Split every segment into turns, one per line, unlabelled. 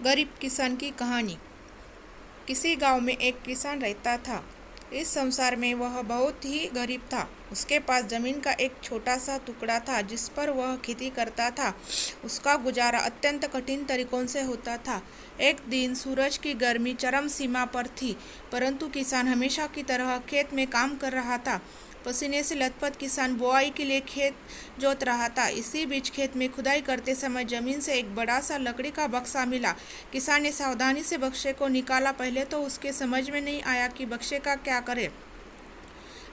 गरीब किसान की कहानी। किसी गांव में एक किसान रहता था। इस संसार में वह बहुत ही गरीब था। उसके पास जमीन का एक छोटा सा टुकड़ा था जिस पर वह खेती करता था। उसका गुजारा अत्यंत कठिन तरीकों से होता था। एक दिन सूरज की गर्मी चरम सीमा पर थी, परंतु किसान हमेशा की तरह खेत में काम कर रहा था। पसीने से लथपथ किसान बुआई के लिए खेत जोत रहा था। इसी बीच खेत में खुदाई करते समय जमीन से एक बड़ा सा लकड़ी का बक्सा मिला। किसान ने सावधानी से बक्से को निकाला। पहले तो उसके समझ में नहीं आया कि बक्से का क्या करे।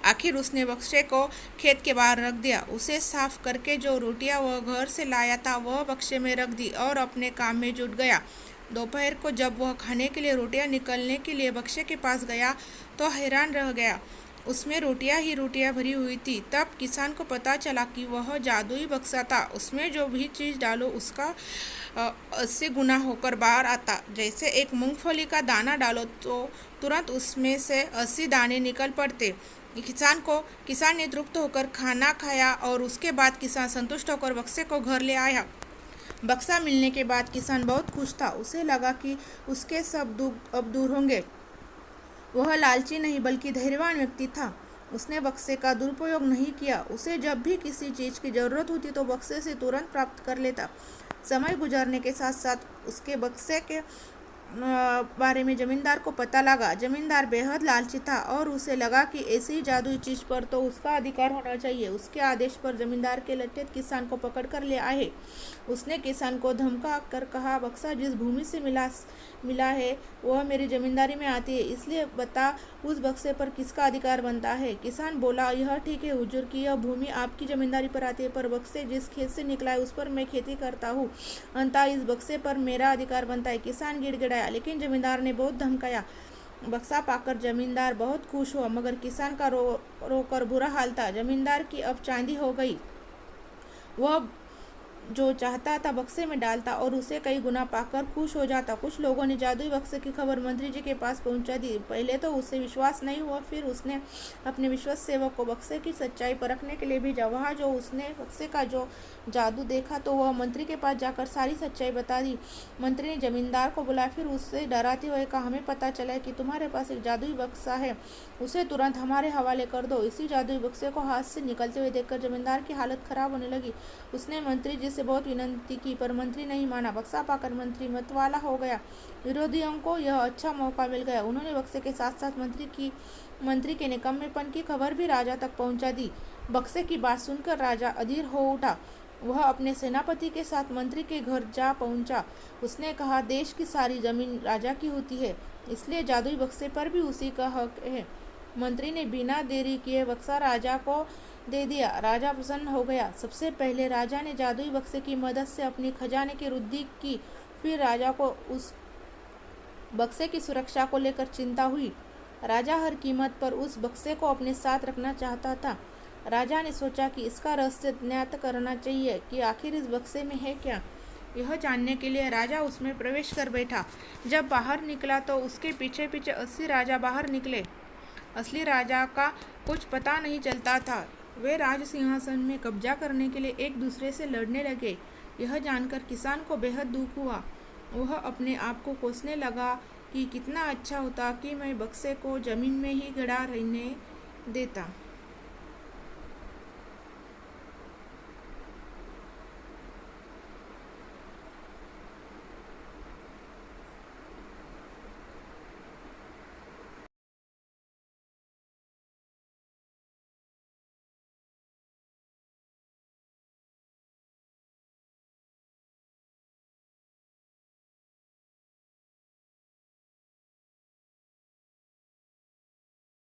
आखिर उसने बक्से को खेत के बाहर रख दिया। उसे साफ करके जो रोटियां वह घर से लाया था वह बक्से में रख दी और अपने काम में जुट गया। दोपहर को जब वह खाने के लिए रोटियां निकलने के लिए बक्से के पास गया तो हैरान रह गया। उसमें रोटियां ही रोटियां भरी हुई थी। तब किसान को पता चला कि वह जादुई बक्सा था। उसमें जो भी चीज़ डालो उसका 80 गुना होकर बाहर आता। जैसे एक मूंगफली का दाना डालो तो तुरंत उसमें से 80 दाने निकल पड़ते। किसान ने तृप्त होकर खाना खाया और उसके बाद किसान संतुष्ट होकर बक्से को घर ले आया। बक्सा मिलने के बाद किसान बहुत खुश था। उसे लगा कि उसके सब दुख अब दूर होंगे। वह लालची नहीं बल्कि धैर्यवान व्यक्ति था। उसने बक्से का दुरुपयोग नहीं किया। उसे जब भी किसी चीज़ की जरूरत होती तो बक्से से तुरंत प्राप्त कर लेता। समय गुजरने के साथ साथ उसके बक्से के बारे में जमींदार को पता लगा। जमींदार बेहद लालची था और उसे लगा कि ऐसी जादुई चीज पर तो उसका अधिकार होना चाहिए। उसके आदेश पर जमींदार के लट्ठे किसान को पकड़ कर ले आए। उसने किसान को धमका कर कहा, बक्सा जिस भूमि से मिला है वह मेरी जमींदारी में आती है, इसलिए बता उस बक्से पर किसका अधिकार बनता है। किसान बोला, यह ठीक है हुजूर की यह भूमि आपकी जमींदारी पर आती है, पर बक्से जिस खेत से निकला है उस पर मैं खेती करता हूँ, अंततः इस बक्से पर मेरा अधिकार बनता है। किसान गिड़गिड़ाया, लेकिन जमींदार ने बहुत धमकाया। बक्सा पाकर जमींदार बहुत खुश हुआ, मगर किसान का रो कर बुरा हाल था। जमींदार की अब चांदी हो गई। वह जो चाहता था बक्से में डालता और उसे कई गुना पाकर खुश हो जाता। कुछ लोगों ने जादुई बक्से की खबर मंत्री जी के पास पहुंचा दी। पहले तो उसे विश्वास नहीं हुआ, फिर उसने अपने विश्वस्त सेवक को बक्से की सच्चाई परखने के लिए भेजा। वहां जो उसने बक्से का जो जादू देखा तो वह मंत्री के पास जाकर सारी सच्चाई बता दी। मंत्री ने जमींदार को बुलाया, फिर उससे डराते हुए कहा, हमें पता चला है कि तुम्हारे पास एक जादुई बक्सा है, उसे तुरंत हमारे हवाले कर दो। इसी जादुई बक्से को हाथ से निकलते हुए देखकर जमींदार की हालत खराब होने लगी। उसने मंत्री जी से बहुत विनती की, पर मंत्री नहीं माना। बक्सा पाकर मंत्री मतवाला हो गया। विरोधियों को यह अच्छा मौका मिल गया। उन्होंने बक्से के साथ साथ मंत्री के निकम्मेपन की खबर भी राजा तक पहुंचा दी। बक्से की बात सुनकर राजा अधीर हो उठा। वह अपने सेनापति के साथ मंत्री के घर जा पहुंचा। उसने कहा, देश की सारी जमीन राजा की होती है, इसलिए जादुई बक्से पर भी उसी का हक है। मंत्री ने बिना देरी किए बक्सा राजा को दे दिया। राजा प्रसन्न हो गया। सबसे पहले राजा ने जादुई बक्से की मदद से अपनी खजाने की वृद्धि की। फिर राजा को उस बक्से की सुरक्षा को लेकर चिंता हुई। राजा हर कीमत पर उस बक्से को अपने साथ रखना चाहता था। राजा ने सोचा कि इसका रहस्य ज्ञात करना चाहिए कि आखिर इस बक्से में है क्या। यह जानने के लिए राजा उसमें प्रवेश कर बैठा। जब बाहर निकला तो उसके पीछे पीछे 80 राजा बाहर निकले। असली राजा का कुछ पता नहीं चलता था। वे राज सिंहासन में कब्जा करने के लिए एक दूसरे से लड़ने लगे। यह जानकर किसान को बेहद दुख हुआ। वह अपने आप को कोसने लगा कि कितना अच्छा होता कि मैं बक्से को जमीन में ही गड़ा रहने देता।